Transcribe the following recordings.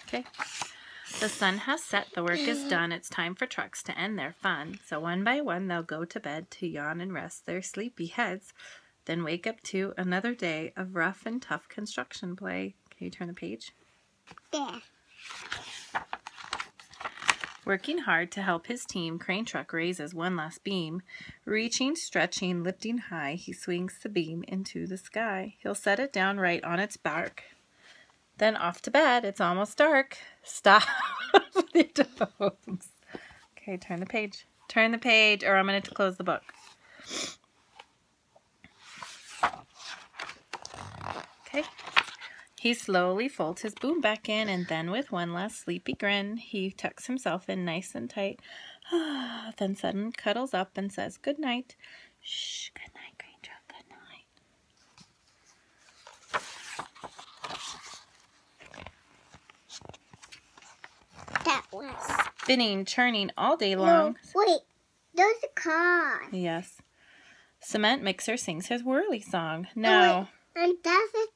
Okay. The sun has set, the work is done, it's time for trucks to end their fun. So one by one they'll go to bed to yawn and rest their sleepy heads, then wake up to another day of rough and tough construction play. Can you turn the page? Yeah. Working hard to help his team, crane truck raises one last beam. Reaching, stretching, lifting high, he swings the beam into the sky. He'll set it down right on its bark. Then off to bed, it's almost dark. Stop with your toes. Okay, turn the page. Turn the page or I'm going to close the book. Okay. He slowly folds his boom back in, and then with one last sleepy grin, he tucks himself in nice and tight. Then suddenly cuddles up and says, "Good night." Shh, good night, crane truck, good night. That was. Spinning, churning all day long. No, wait, there's a car. Yes. Cement mixer sings his whirly song. Now. And that's a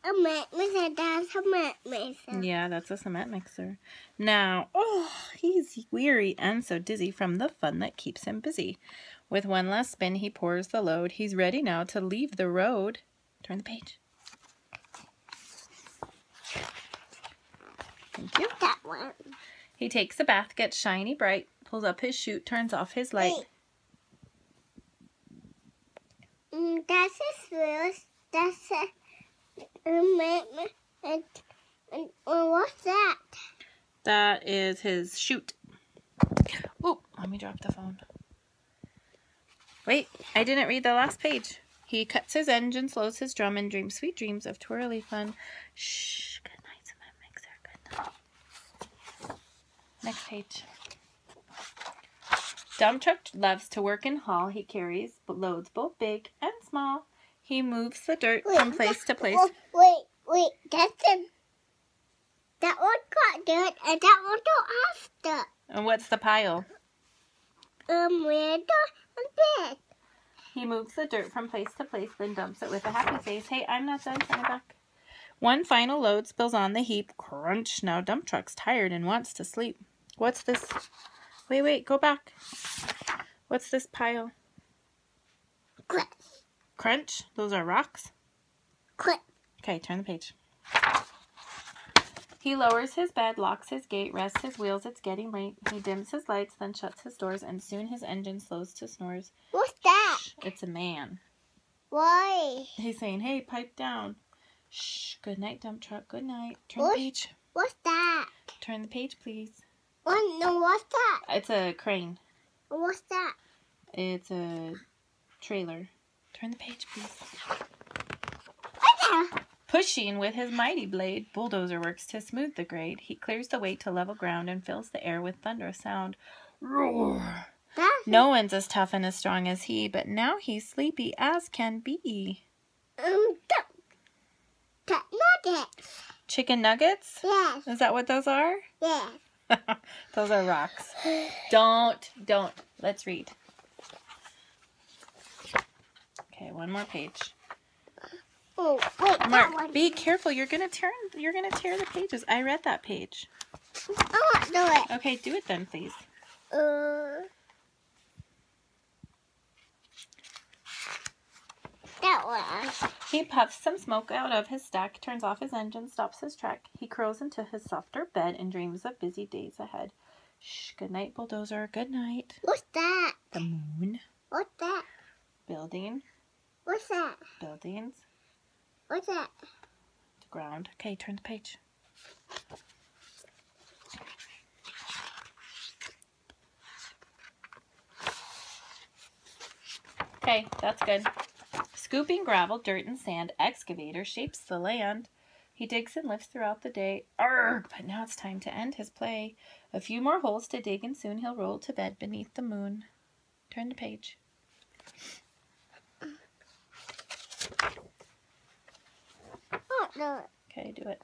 cement mixer. That's a cement mixer. Yeah, that's a cement mixer. Now, oh, he's weary and so dizzy from the fun that keeps him busy. With one last spin, he pours the load. He's ready now to leave the road. Turn the page. Thank you. That one. He takes a bath, gets shiny bright, pulls up his chute, turns off his light. That's his wheels. That's and what's that? That is his chute. Oh, let me drop the phone. Wait, I didn't read the last page. He cuts his engine, slows his drum, and dreams sweet dreams of twirly fun. Shh, good night, cement mixer, good night. Next page. Dump truck loves to work and haul. He carries loads both big and small. He moves the dirt from place to place. Wait, that's him. That one got dirt and that one don't have dirt. And what's the pile? Where the bed. He moves the dirt from place to place, then dumps it with a happy face. Hey, I'm not done. Turn it back. One final load spills on the heap. Crunch. Now dump truck's tired and wants to sleep. What's this? Wait, go back. What's this pile? Crunch. Crunch? Those are rocks? Crunch. Okay, turn the page. He lowers his bed, locks his gate, rests his wheels, it's getting late. He dims his lights, then shuts his doors, and soon his engine slows to snores. What's that? Shh, it's a man. Why? He's saying, hey, pipe down. Shh, good night, dump truck, good night. Turn the page. What's that? Turn the page, please. No, what's that? It's a crane. What's that? It's a trailer. Turn the page, please. What's that? Pushing with his mighty blade, bulldozer works to smooth the grade. He clears the way to level ground and fills the air with thunderous sound. Roar! No one's as tough and as strong as he, but now he's sleepy as can be. Nuggets. Chicken nuggets? Yes. Is that what those are? Yes. Those are rocks. Don't. Let's read. Okay, one more page. Oh, wait, that Mark, one. be careful. You're gonna tear the pages. I read that page. I want to do it. Okay, do it then, please. That one. He puffs some smoke out of his stack, turns off his engine, stops his track. He curls into his softer bed and dreams of busy days ahead. Shh, good night, bulldozer. Good night. What's that? The moon. What's that? Building. What's that? Buildings. What's that? The ground. Okay, turn the page. Okay, that's good. Scooping gravel, dirt, and sand, excavator shapes the land. He digs and lifts throughout the day. Arrgh! But now it's time to end his play. A few more holes to dig, and soon he'll roll to bed beneath the moon. Turn the page. Oh, no. Okay, do it.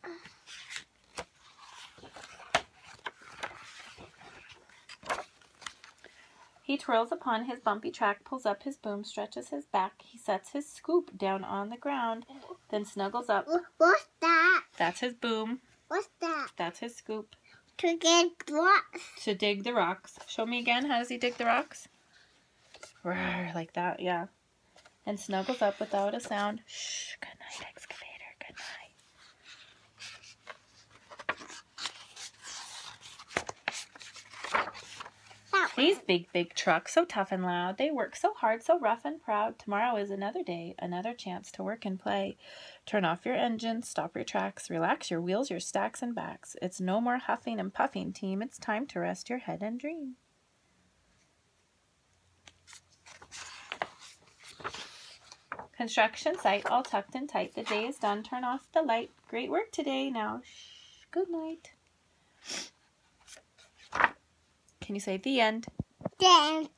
He twirls upon his bumpy track, pulls up his boom, stretches his back. He sets his scoop down on the ground, then snuggles up. What's that? That's his boom. What's that? That's his scoop. To get rocks. To dig the rocks. Show me again. How does he dig the rocks? Roar, like that, yeah. And snuggles up without a sound. Shh. Good night, excavator. Good night. These big trucks, so tough and loud. They work so hard, so rough and proud. Tomorrow is another day, another chance to work and play. Turn off your engines, stop your tracks, relax your wheels, your stacks and backs. It's no more huffing and puffing, team. It's time to rest your head and dream. Construction site all tucked in tight. The day is done. Turn off the light. Great work today. Now, shh. Good night. Can you say the end? The end.